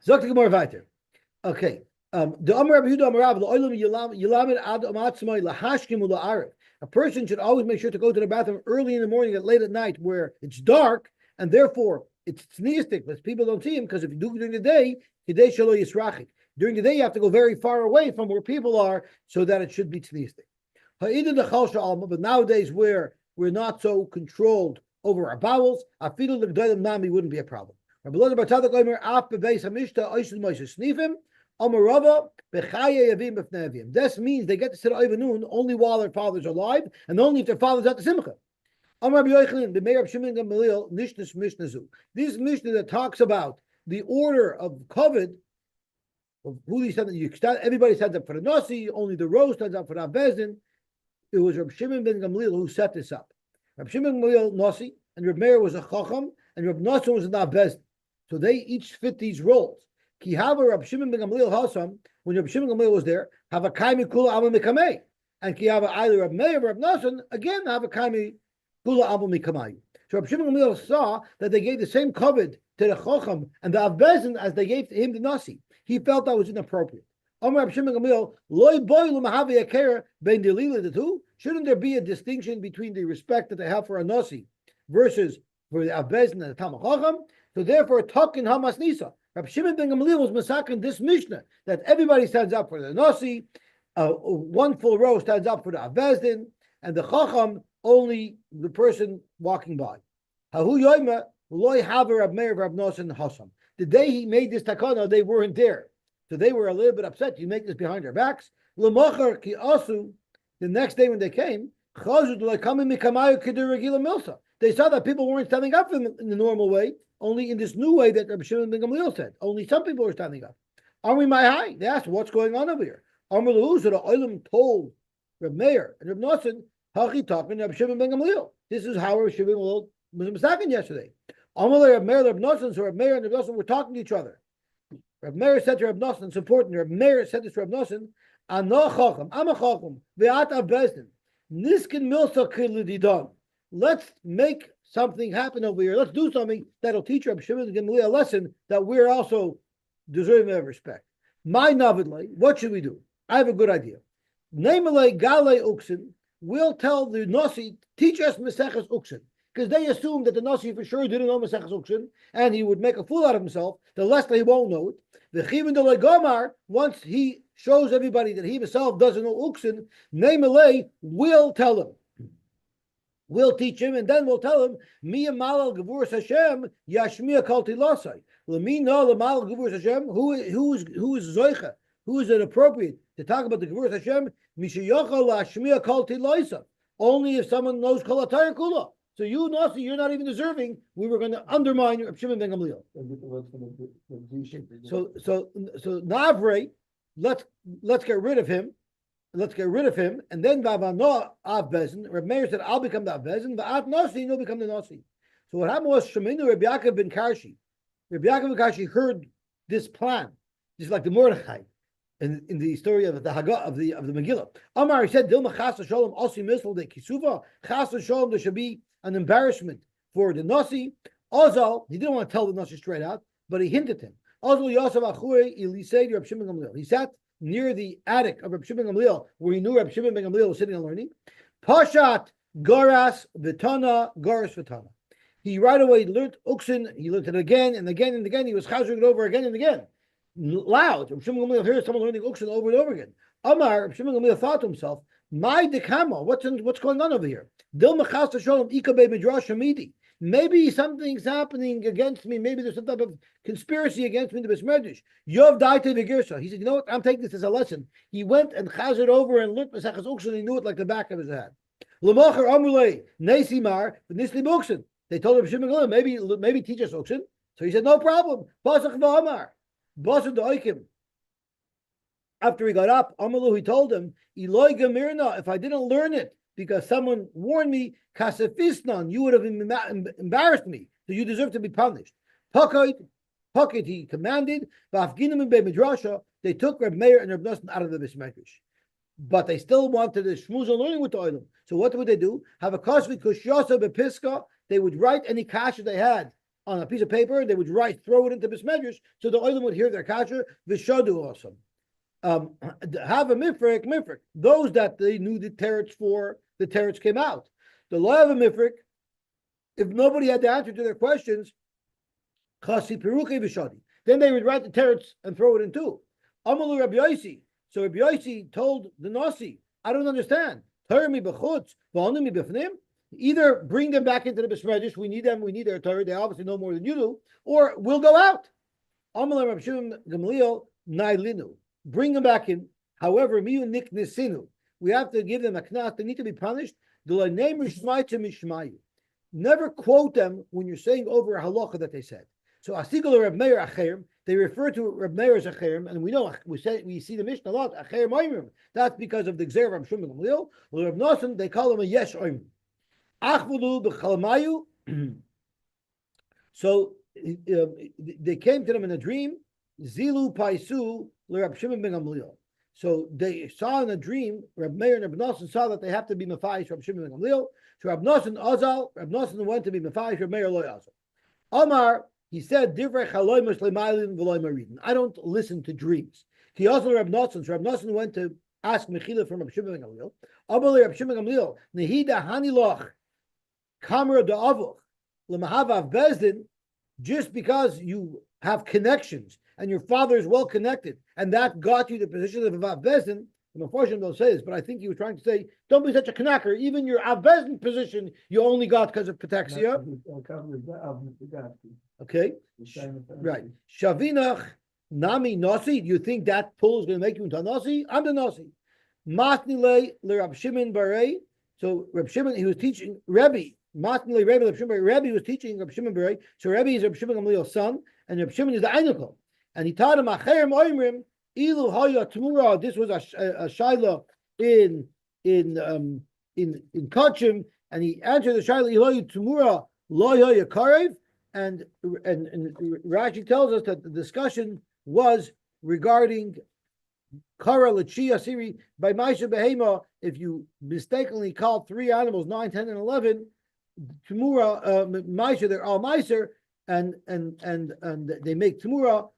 Zok Gemara weiter. Okay. The Amar Rabbi Yehuda Amar Rav, L'olam Yilamed Ad Amatzmai Lahashkim Ula'arif. A person should always make sure to go to the bathroom early in the morning and late at night where it's dark, and therefore it's tzniistic, but people don't see him, because if you do it during the day, Kidei Shelo Yisrachik. During the day, you have to go very far away from where people are so that it should be tzniistic. But nowadays, where we're not so controlled over our bowels. Afilu l'gdolim nami wouldn't be a problem. Rabbi Elazar bar Tzadok omer af bebeis hamishta oishid Moshe snifim omerava bechaye yavim b'fnei. This means they get to sit noon only while their fathers are alive, and only if their fathers at the simcha. Amar Rabbi Yochanan b'meir Reb Shimon Gamliel nishnas mishnazu. This mishnah that talks about the order of covet, of who everybody stands up for the nasi, only the row stands up for the bezin. It was Reb Shimon ben Gamliel who set this up. Reb Shimon ben Gamliel nasi, and Reb Meir was a chacham, and Reb Nassim was a bezin. So they each fit these roles. Ki hava Reb Shimon ben Gamliel hasam, when Reb Shimon ben Gamliel was there, have a kaimi kula amu mikamei, and ki hava either Reb Meir or Reb Nassim again have a kaimi kula amu mikamei. So Reb Shimon ben Gamliel saw that they gave the same covet to the chacham and the bezin as they gave to him the nasi. He felt that was inappropriate. Shouldn't there be a distinction between the respect that they have for a nasi versus for the Abbezin and the Talmid Chacham? So therefore, Takin Hamas Nisa. Rabbi Shimon ben Gamliel was masakin this Mishnah that everybody stands up for the nasi, one full row stands up for the Abbezin, and the Chacham only the person walking by. Hahu Yoima Loy Haver Rab Meir Rab Nosan Hasam. The day he made this takana, they weren't there. So they were a little bit upset. You make this behind their backs. L'mocher ki asu. The next day when they came, they saw that people weren't standing up in the normal way, only in this new way that Rabbi Shimon ben Gamliel said. Only some people were standing up. Are we my high? They asked, what's going on over here? Amar Lahu, so the Olam told Reb Meir and Reb Nosson, Hachi talking Rabbi Shimon ben Gamliel. This is how Rabbi Shimon was mistaken yesterday. Amar Reb Meir, Reb Nosson, so Reb Meir and Reb Nosson were talking to each other. Reb Meir said to Reb Nosson, it's important. Reb Meir said this to Reb Nosson, I'm a chacham, ve'at avbezdin. Niskin milsa k'lididon. Let's make something happen over here. Let's do something that'll teach Reb Shimon ben Gamliel a lesson that we're also deserving of respect. My navidlay, what should we do? I have a good idea. Nemelei galei uksin. We'll tell the nasi, teach us meseches uksin. Because they assume that the nasi for sure didn't know meseches uksin, and he would make a fool out of himself. The less that he won't know it. The chivin de gomar, once he shows everybody that he himself doesn't know uksin, nemelei will tell him. We'll teach him, and then we'll tell him, Mi malal gevurus Hashem yashmiya kol tilosai. Lemi no lemalal gevurus Hashem. Who is zoicha? Who is it appropriate to talk about the gevurus Hashem? Mishayochal lashmiya kol tilosai. Only if someone knows kol atayr kula. So you, Nasi, you're not even deserving. We were going to undermine Reb Shimon ben Gamliel. So Navre, let's get rid of him. Let's get rid of him, and then Vavano Av Bezin. Reb Meir said, "I'll become the Av Bezin." Va'at Nasi, you'll become the Nasi. So what happened was Sheminu Reb Yaakov ben Karshi. Reb Yaakov ben Karshi heard this plan, just like the Mordechai, in the story of the Haggah of the Megillah. Amar, he said, "Dilma Chas Shalom Osi Misl de Kisuva Chas Shalom." There should be an embarrassment for the Nasi. Ozal, he didn't want to tell the Nasi straight out, but he hinted him. Ozal Yosef Achure Elisei Reb Shimon Gamliel. He sat near the attic of Reb Shimon ben Gamliel, where he knew Reb Shimon ben Gamliel was sitting and learning. Pashat Garas Vitana Garas Vitana. He right away learned Uksin. He learned it again and again and again. He was chazering it over again and again, loud. Reb Shimon ben Gamliel hears someone learning Uksin over and over again. Amar Reb Shimon ben Gamliel thought to himself, "My dekama, what's going on over here? Dilma Chas Shalom Ikabe Midrash Hamidi. Maybe something's happening against me. Maybe there's some type of conspiracy against me in the Besmedish. Yov daite v'girsa." He said, "You know what? I'm taking this as a lesson." He went and chazed over and learned Maseches Uksin. He knew it like the back of his head. L'mocher amulei nesimar v'nisli Uksin. They told him, "Shimon Gamliel, maybe teach us Uksin." So he said, "No problem." Pasach v'amar, basud da'oikim. After he got up, Amalu, he told him, "Eloi gamirna. If I didn't learn it because someone warned me, kasefisnan, you would have embarrassed me, so you deserve to be punished." Pocket, he commanded, they took Reb Meir and Reb Nosson out of the Bismekish. But they still wanted the shmuz and learning with the oilam. So what would they do? Have a kasvi kushyasa bepiska. They would write any kasha they had on a piece of paper. They would throw it into Bismekish, so the oilam would hear their kasha. Vishadu awesome. Have a mifrik. Those that they knew the teretz for, the teretz came out. The law of a mifrik, if nobody had the answer to their questions, chasi peruche v'shadi. Then they would write the teretz and throw it in too. Amalu Rabbi Yosy. So Rabbi Yosy told the Nasi, "I don't understand. Torah mi b'chutz, v'onu mi b'fnim." Either bring them back into the Besmedish, we need them, we need their Torah, they obviously know more than you do, or we'll go out. Amalei Reb Shimon Gamliel Nailinu. Bring them back in. However, Miu Niknesinu. We have to give them a knas, they need to be punished. Never quote them when you're saying over a halacha that they said. So Asigol Reb Meir Acherim, they refer to Reb Meir as Acherim, and we know we see the Mishnah a lot. Acherim Oimrim. That's because of the Gzer of Shimon Gamliel. Well, Reb Nosson, they call him a Yesh Oimrim. Achvulu b'chalmayu. So they came to them in a dream. Zilu paisu l'Reb Shimon ben Gamliel. So they saw in a dream. Reb Meir and Reb Nosson saw that they have to be mefaish Reb Shimon ben Gamliel. So Reb Nosson azal. Reb Nosson went to be mefaish. Reb Meir loy azal. Amar, he said, Divrei chaloimus le'mailin v'loy maridin. I don't listen to dreams. He also Reb Nosson. So Reb Nosson went to ask mechila from Reb Shimon ben Gamliel. Amar Reb Shimon ben Gamliel nehida haniloch kamera da'avuch l'mahavav bezdin. Just because you have connections and your father is well connected, and that got you the position of Av Bezdin. And unfortunately, don't say this, but I think he was trying to say, don't be such a knacker. Even your Av Bezdin position, you only got because of Petexia. Okay, right. Shavinach Nami Nasi. Do you think that pull is going to make you into a Nasi? I'm the Nasi. Matnile le Rab Shimon Barei. So Rab Shimon, he was teaching Rebbe. Matnile Rebbe Rab Shimon. Rebbe was teaching Rab Shimon Barei. So Rebbe is Rab Shimon Gamliel's son, and Rab Shimon is the Einikel. And he taught him Acherim Oimrim Ilu Haya Tmura. This was a shaila in Kachim, and he answered the shaila Ilu Tmura Lo Haya Karev. And Rashi tells us that the discussion was regarding Kara Lachia Siri by Maisha Behema. If you mistakenly call three animals 9, 10, and 11 Tmura Maisha, they're all Meiser, and they make Tmura.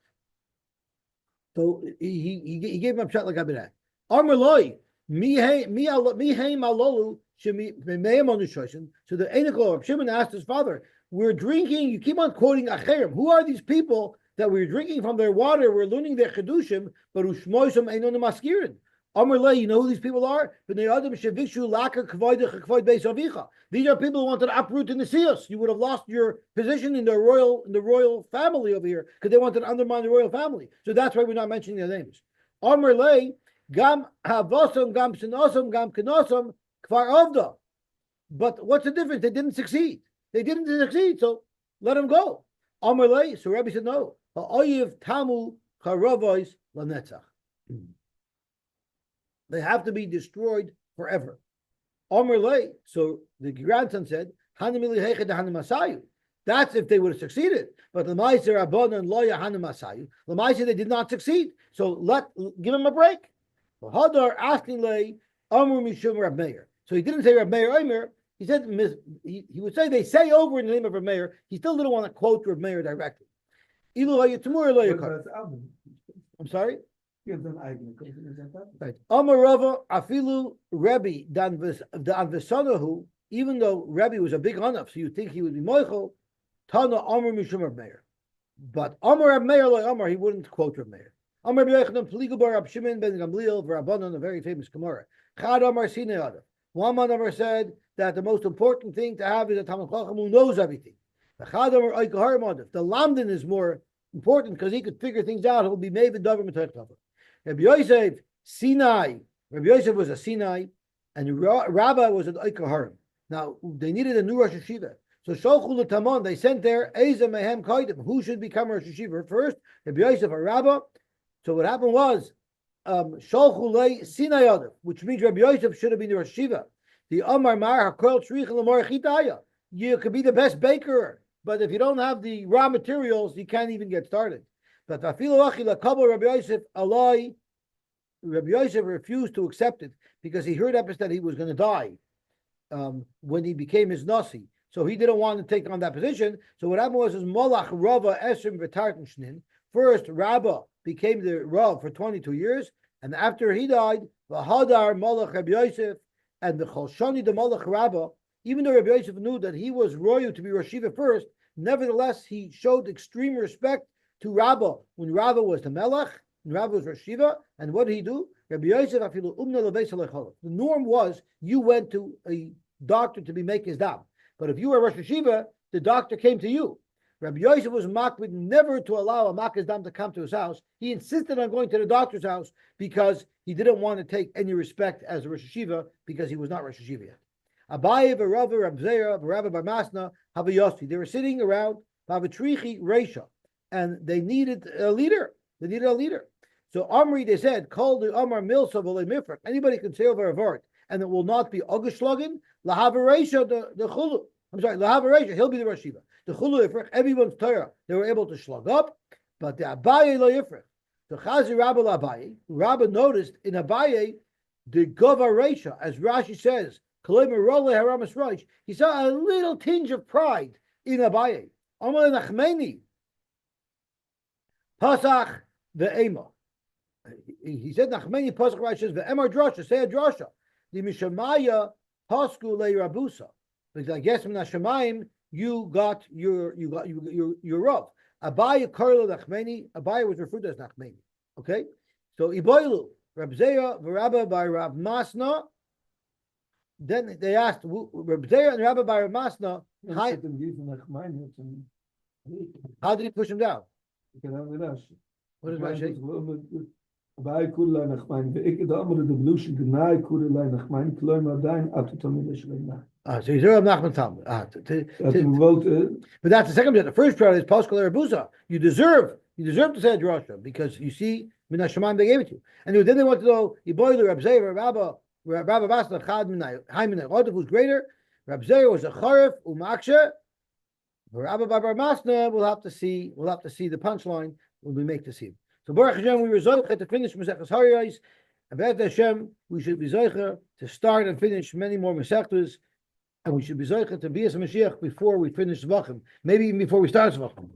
So he gave him a shot like Abinah. Amar loy mihei malolu shemi meim on the shoshin. So the Einikel of Shimon asked his father, "We're drinking. You keep on quoting Acherim. Who are these people that we're drinking from their water? We're learning their chedushim, but ushmoisam einon maskirin." Amar loy, you know who these people are? B'nei adam shevishu laka kvoidech kvoid beis avicha. These are people who wanted to uproot the Nesius. You would have lost your position in the royal family over here because they wanted to undermine the royal family. So that's why we're not mentioning their names. Amar lei gam havosam gam sinosam gam kenosam kvar avda. But what's the difference? They didn't succeed. So let them go. Amar lei. So Rabbi said no. Ha'oyev tamu charavois lanetzach. They have to be destroyed forever. Omer lei. So the grandson said, that's if they would have succeeded. But Lamaisa Rabbanan and Loya Hanamasayu. Lamaisa, they did not succeed. So give them a break. Hadar asking lei Amr Mishum Rab Meir. So he didn't say Rab Meir Omer. He said he would say they say over in the name of Rab Meir. He still didn't want to quote Rab Meir directly. I'm sorry. Right. Amarava Afilu Rebbe dan Vesanahu, even though Rebbe was a big enough, so you think he would be Moichel, Tana Amar Mishum Reb Meir. But Amar Reb Meir like Amar, he wouldn't quote Reb Meir. Amar B'Yechanan Peligabar Rab Shimon ben Gamliel V'Rabbanan, a very famous Gemara. Chad Amar Sinei Adam. One man Amar said that the most important thing to have is a Talmid Chacham who knows everything. The Chad Amar Oikahar Madav. The Lamdan is more important because he could figure things out. He'll be Maven Davar M'Tech Tavar. Rabbi Yosef, Sinai. Rabbi Yosef was a Sinai, and Rabbi was an Oikaharim. Now, they needed a new Rosh Hashiva. So, Sholchul Tamon, they sent there, Eza Mehem Kaidim. Who should become Rosh Hashiva first? Rabbi Yosef or Rabbi? So, what happened was, Sholchul Sinai Adam, which means Rabbi Yosef should have been the Rosh Hashiva. The Amar Mar HaKol Tzrich L'Mor Chitaya. You could be the best baker, but if you don't have the raw materials, you can't even get started. But Rabbi Yosef Alai, Rabbi Yosef refused to accept it because he heard that he was going to die when he became his Nasi. So he didn't want to take on that position. So what happened was Molach Rava Esrim V'Tartan Shnin. First, Rabbah became the Rav for 22 years, and after he died, V'Hadar Molach Rabbi Yosef and the Cholshani the Molach Rabbah. Even though Rabbi Yosef knew that he was royal to be Rosh Hashiva first, nevertheless he showed extreme respect to Rabbah when Rabbah was the Melech, and Rabbah was Rosh Hashiva. And what did he do? Rabbi Yosef afilu umna lebeis halecholot. The norm was you went to a doctor to be making his dam. But if you were Rosh Yeshiva, the doctor came to you. Rabbi Yosy was makbid never to allow a makaz dam to come to his house. He insisted on going to the doctor's house because he didn't want to take any respect as a Rosh Yeshiva because he was not Rosh Yeshiva yet. Abaye v'Rava Rab Zera v'Rabba Bar Masna have a Yosy. They were sitting around Pavatrichi Reisha, and they needed a leader. They needed a leader. So Amri, they said, call the Amar Milsa v'le Mifrak. Anybody can say over a vart, and it will not be Augushlagen. Lahavaresha the Chulu. I'm sorry, Lahavaresha. He'll be the Rosh Yeshiva. The Chulu Yifrach, everyone's Torah, they were able to slug up, but the Abaye lo Yifrach. The Chazi Rabba Abaye, Rabba noticed in Abaye the Govaresha, as Rashi says, he saw a little tinge of pride in Abaye. Amar Nachmeni, Pasach ve'ema. He said Nachmeni Pasach Rashi says ve'emar drasha, say a drasha. The Mishamaya Pasku le Rabusa. Because I guess from Hashemayim you got your Rav. Abaye Karlo Nachmeni. Abaye was referred to as Nachmeni. Okay, so Iboilu Rab Zeya v'Rabba by Rab Masna. Then they asked Rab Zeya and Rabba by Rab Masna. How did he push him down? What does Rashi say? Bei kula nachman ve'ik da amr de blush gnai kula nachman kloim adain atutamid shleina. So he's Rav Nachman Tam. But that's the second bit. The first part is Paschal Erabusa. You deserve to say a drasha because you see Min Hashemayim they gave it to you. And then they want to know Yiboilu Rab Zeir Rabba Basna Chad Minay Haiminay Odav who's greater. Rab Zeir was a Charif Umaksha. Rabba Bar Masna we'll have to see the punchline when we make the scene. So Baruch Hashem, we were zoicha to finish Masechtas Horios. And B'ez Hashem, we should be zoicha to start and finish many more Masechtas, and we should be zoicha to be as a Mashiach before we finish Zvachim, maybe even before we start Zvachim.